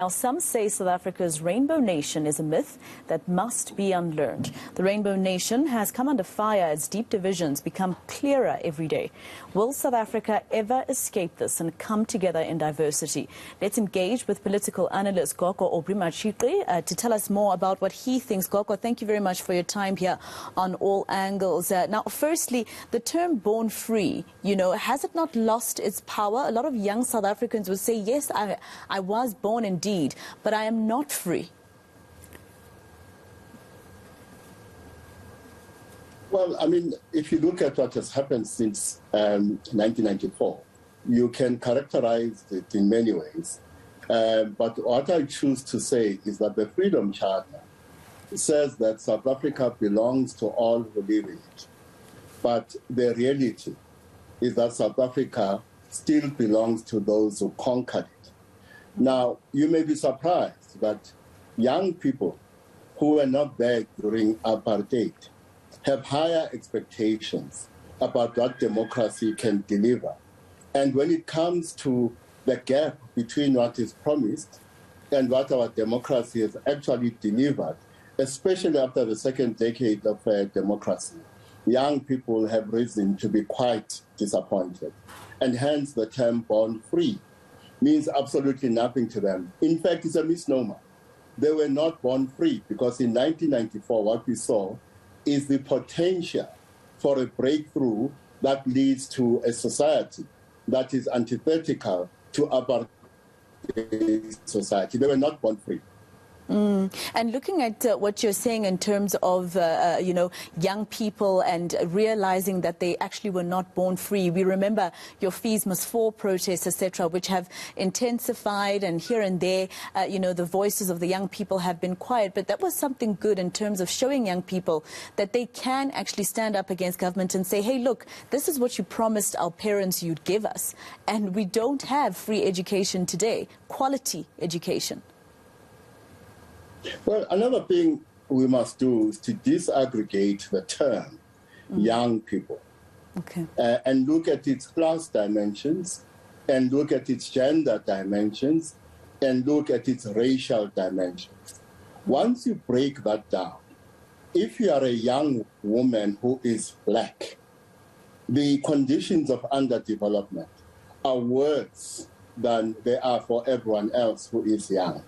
Now, some say South Africa's Rainbow Nation is a myth that must be unlearned. The Rainbow Nation has come under fire as deep divisions become clearer every day. Will South Africa ever escape this and come together in diversity? Let's engage with political analyst Gogo Aubrey Matshiqi to tell us more about what he thinks. Gogo, thank you very much for your time here on All Angles. Now, firstly, the term born free, has it not lost its power? A lot of young South Africans would say, yes, I was born indeed, but I am not free. Well, I mean, if you look at what has happened since 1994, you can characterize it in many ways. But what I choose to say is that the Freedom Charter says that South Africa belongs to all who live in it. But the reality is that South Africa still belongs to those who conquered it. Now, you may be surprised that young people who were not there during apartheid have higher expectations about what democracy can deliver. And when it comes to the gap between what is promised and what our democracy has actually delivered, especially after the second decade of democracy, young people have reason to be quite disappointed. And hence the term born free means absolutely nothing to them. In fact, it's a misnomer. They were not born free because in 1994, what we saw is the potential for a breakthrough that leads to a society that is antithetical to apartheid society. They were not born free. And looking at what you're saying in terms of, young people and realizing that they actually were not born free, we remember your fees must fall protests, etc., which have intensified, and here and there, the voices of the young people have been quiet. But that was something good in terms of showing young people that they can actually stand up against government and say, hey, look, this is what you promised our parents you'd give us. And we don't have free education today, quality education. Well, another thing we must do is to disaggregate the term young people, and look at its class dimensions, and look at its gender dimensions, and look at its racial dimensions. Once you break that down, if you are a young woman who is black, the conditions of underdevelopment are worse than they are for everyone else who is young.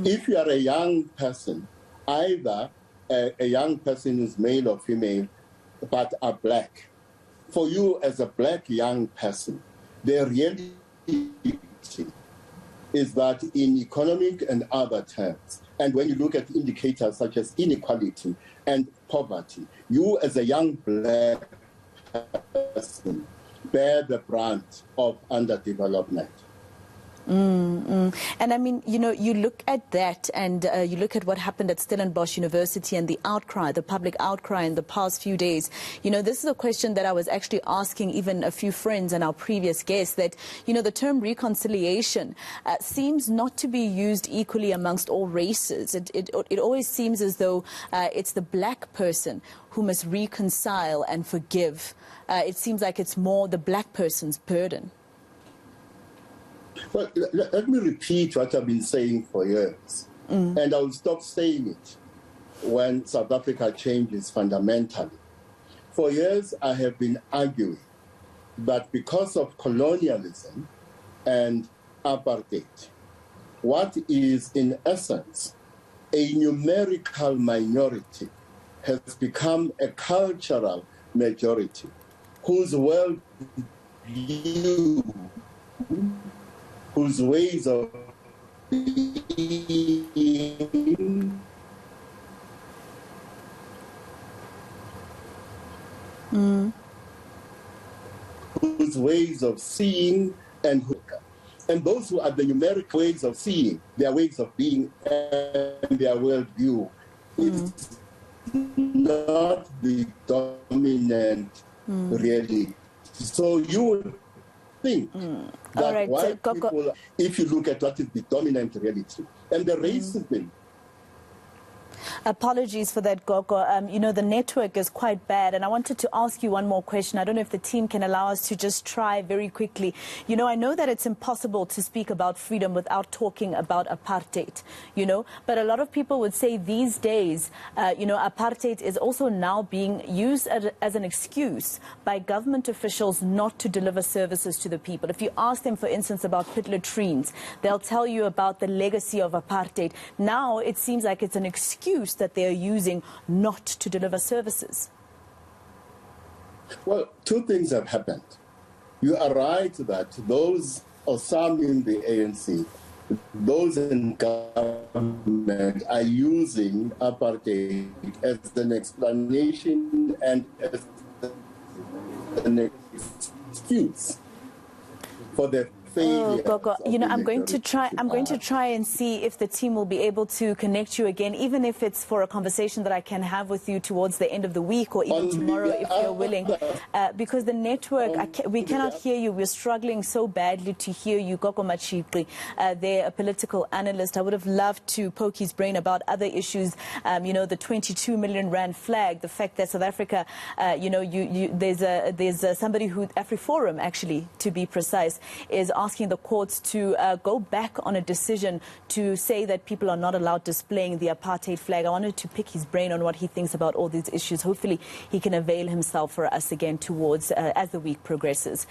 If you are a young person, either a young person who's male or female, but are black, for you as a black young person, the reality is that in economic and other terms, and when you look at indicators such as inequality and poverty, you as a young black person bear the brunt of underdevelopment. And I mean, you look at that and you look at what happened at Stellenbosch University and the outcry, the public outcry in the past few days. This is a question that I was actually asking even a few friends and our previous guests, that, the term reconciliation seems not to be used equally amongst all races. It always seems as though it's the black person who must reconcile and forgive. It seems like it's more the black person's burden. Well, let me repeat what I've been saying for years, and I'll stop saying it when South Africa changes fundamentally. For years, I have been arguing that because of colonialism and apartheid, what is in essence a numerical minority has become a cultural majority whose worldview, whose ways of being whose ways of seeing, and those who are the numeric ways of seeing, their ways of being and their worldview is not the dominant reality. So you would think that white people, if you look at what is the dominant reality, and the racism Apologies for that, Gogo. You know, the network is quite bad, and I wanted to ask you one more question. I don't know if the team can allow us to just try very quickly. You know, I know that it's impossible to speak about freedom without talking about apartheid, you know, but a lot of people would say these days, you know, apartheid is also now being used as an excuse by government officials not to deliver services to the people. If you ask them, for instance, about pit latrines, they'll tell you about the legacy of apartheid. Now it seems like it's an excuse that they're using not to deliver services. Well, two things have happened. You are right that those, or some in the ANC, those in government are using apartheid as an explanation and as an excuse for the failure. Gogo, you know, I'm going to try and see if the team will be able to connect you again, even if it's for a conversation that I can have with you towards the end of the week or even tomorrow if you're willing, because the network, we cannot hear you. We're struggling so badly to hear you. Gogo Matshiqi, they're a political analyst. I would have loved to poke his brain about other issues, you know, the 22 million rand flag, the fact that South Africa, you know, there's somebody who, AfriForum actually, to be precise, is asking the courts to go back on a decision to say that people are not allowed displaying the apartheid flag. I wanted to pick his brain on what he thinks about all these issues. Hopefully he can avail himself for us again towards as the week progresses.